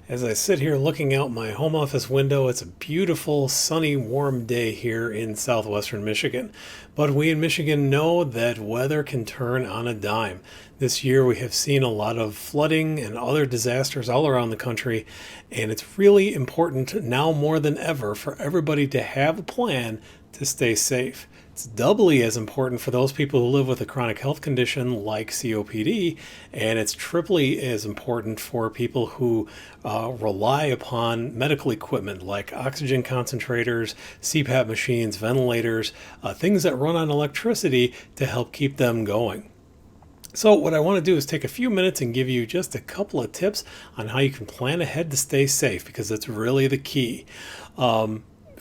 As I sit here looking out my home office window, it's a beautiful, sunny, warm day here in southwestern Michigan. But we in Michigan know that weather can turn on a dime. This year we have seen a lot of flooding and other disasters all around the country, and it's really important now more than ever for everybody to have a plan to stay safe. It's doubly as important for those people who live with a chronic health condition like COPD, and it's triply as important for people who rely upon medical equipment like oxygen concentrators, CPAP machines, ventilators, things that run on electricity to help keep them going. So what I want to do is take a few minutes and give you just a couple of tips on how you can plan ahead to stay safe, because it's really the key.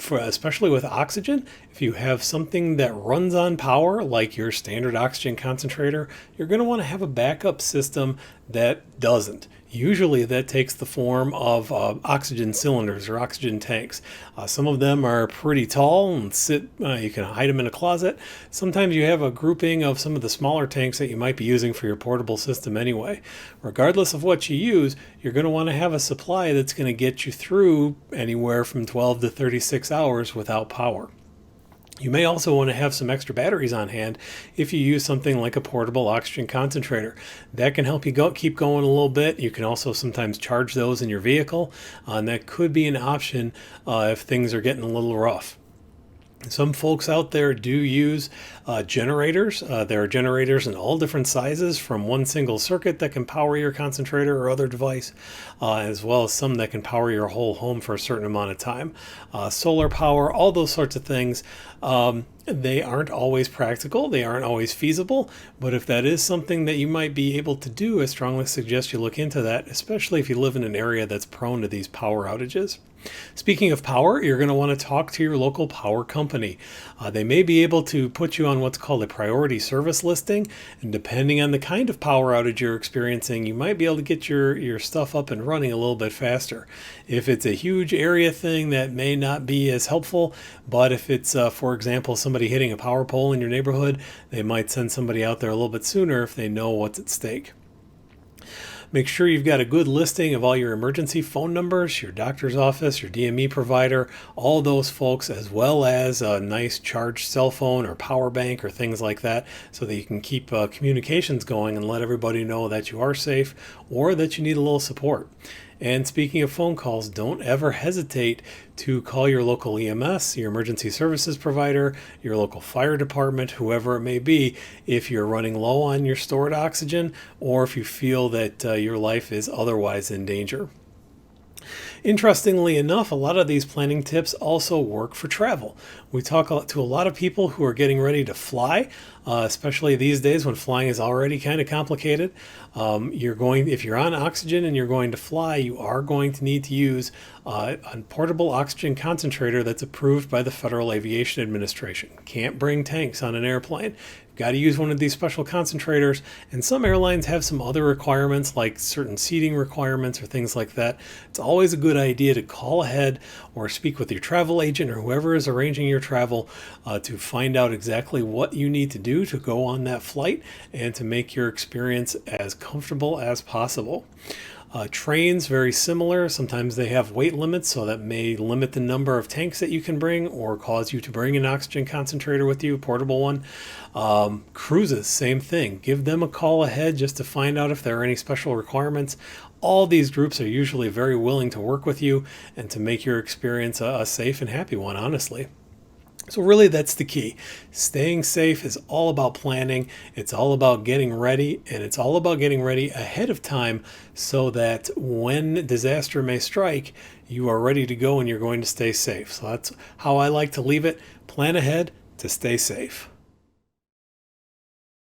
Especially with oxygen, if you have something that runs on power, like your standard oxygen concentrator, you're going to want to have a backup system that doesn't. Usually that takes the form of oxygen cylinders or oxygen tanks. Some of them are pretty tall and you can hide them in a closet. Sometimes you have a grouping of some of the smaller tanks that you might be using for your portable system anyway. Regardless of what you use, you're going to want to have a supply that's going to get you through anywhere from 12 to 36 hours without power. You may also want to have some extra batteries on hand if you use something like a portable oxygen concentrator. That can help you keep going a little bit. You can also sometimes charge those in your vehicle, and that could be an option if things are getting a little rough. Some folks out there do use generators. There are generators in all different sizes, from one single circuit that can power your concentrator or other device, as well as some that can power your whole home for a certain amount of time. Solar power, all those sorts of things. They aren't always practical, they aren't always feasible, but if that is something that you might be able to do, I strongly suggest you look into that, especially if you live in an area that's prone to these power outages. Speaking of power, you're going to want to talk to your local power company. They may be able to put you on what's called a priority service listing, and depending on the kind of power outage you're experiencing, you might be able to get your stuff up and running a little bit faster. If it's a huge area thing, that may not be as helpful, but if it's, for example, somebody hitting a power pole in your neighborhood, they might send somebody out there a little bit sooner if they know what's at stake. Make sure you've got a good listing of all your emergency phone numbers, your doctor's office, your DME provider, all those folks, as well as a nice charged cell phone or power bank or things like that, so that you can keep communications going and let everybody know that you are safe or that you need a little support. And speaking of phone calls, don't ever hesitate to call your local EMS, your emergency services provider, your local fire department, whoever it may be, if you're running low on your stored oxygen or if you feel that your life is otherwise in danger. Interestingly enough, a lot of these planning tips also work for travel. We talk to a lot of people who are getting ready to fly, especially these days when flying is already kind of complicated. If you're on oxygen and you're going to fly, you are going to need to use a portable oxygen concentrator that's approved by the Federal Aviation Administration. Can't bring tanks on an airplane. Got to use one of these special concentrators, and some airlines have some other requirements like certain seating requirements or things like that. It's always a good idea to call ahead or speak with your travel agent or whoever is arranging your travel to find out exactly what you need to do to go on that flight and to make your experience as comfortable as possible. Trains, very similar. Sometimes they have weight limits, so that may limit the number of tanks that you can bring or cause you to bring an oxygen concentrator with you, a portable one. Cruises, same thing. Give them a call ahead just to find out if there are any special requirements. All these groups are usually very willing to work with you and to make your experience a safe and happy one, honestly. So really, that's the key. Staying safe is all about planning. It's all about getting ready, and it's all about getting ready ahead of time so that when disaster may strike, you are ready to go and you're going to stay safe. So that's how I like to leave it. Plan ahead to stay safe.